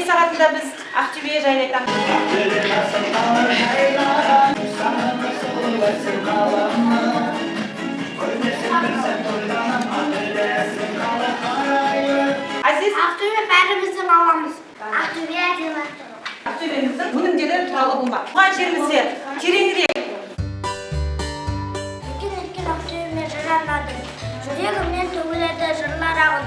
Сағатында біз Ақтөбе жайлы айтамыз. Азиз, Ақтөбе бәріміздің аламыз. Ақтөбе әдемі. Ақтөбеміздің өнімдері туралы болмақ. Туған жерімізде тереңірек. Үлкен Ақтөбеме жыр арнадым. Жүрегімнен төгіледі жырлар ағын.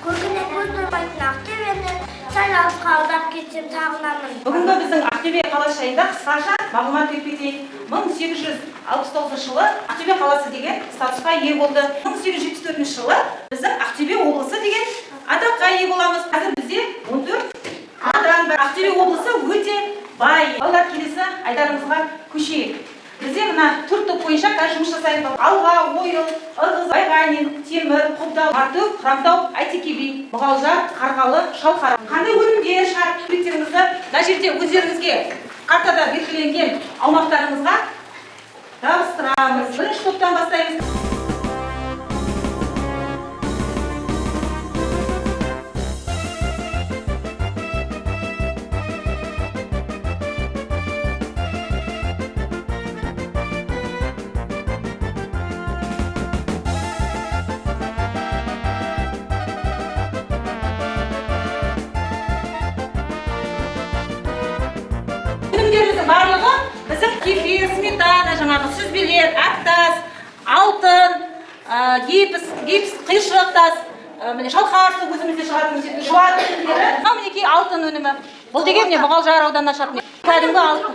Көркіне көз тұрмайтын Ақтөбені сәл алысқа алдап кетсем сағынамын. Бүгінгі біздің Ақтөбе қаласы жайында қысқаша мағлұмат беріп кетейік. 1869 жылы Ақтөбе қаласы деген статусқа ие болды. 1874 жылы біздің Ақтөбе облысы деген атаққа ие боламыз. Қазір бізде 14 аудан бар. Ақтөбе облысы өте бай. Балалар, келесі айдарымызға көшейік. Бізде мына 4 топ бойынша қазір жұмыс жасаймыз. Алға, ойыл, ырғыз, байғанин, темір, құлдау, мартөк, хромтау, әйтеке би, мұғалжар, қарғалы, шалқара. Қандай өнімдер шығарып суреттеріңізді мына жерде өздеріңізге картада белгіленген аумақтарыңызға табыстырамыз. Бірінші топтан бастаймыз. Өнімдеріміздің барлығы біздің кефир, сметана, жаңағы сүзбелер, аттас, алтын, гипс, қиыршық тас, шалқар су өзімізде шығатын жуат өнімдері. Мынау мінекей алтын өнімі. Бұл деген Мұғалжар ауданына шығатын кәдімгі алтын.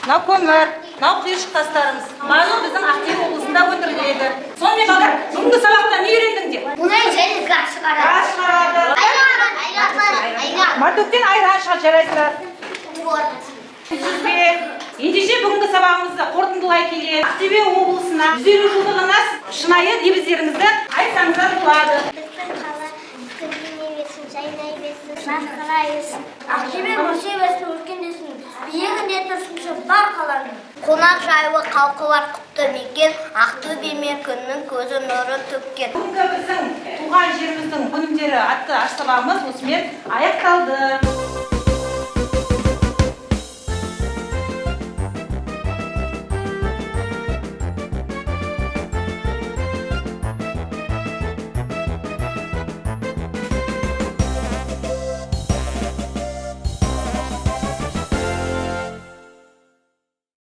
Мынау көмір, мынау қиыршық тастарымыз. Барлығы біздің Ақтөбе облысында өндіріледі. Сонымен қатар бүгінгі сабақта не үйрендіңдер? Мұнай және газ шығарады. Газ шығарады. Мартөктен айран шығады, жарайсыздар. Сізге ендеше бүгінгі сабағымызды қорытындылай келе Ақтөбе облысына 150 жылдығына шынайы лебіздеріңізді айтсаңыздар болады. Біздің қала көбейе берсін, жайнай берсін, жарқырай берсін. Ақтөбе өсе берсін, өркендесін, биігінде тұрсыншы бар қаланың. Қонақ жайлы халқы бар құтты мекен, Ақтөбеме күннің көзі нұры төккен. Бүгінгі біздің туған жеріміздің өнімдері атты аш сабағымыз осымен аяқталды.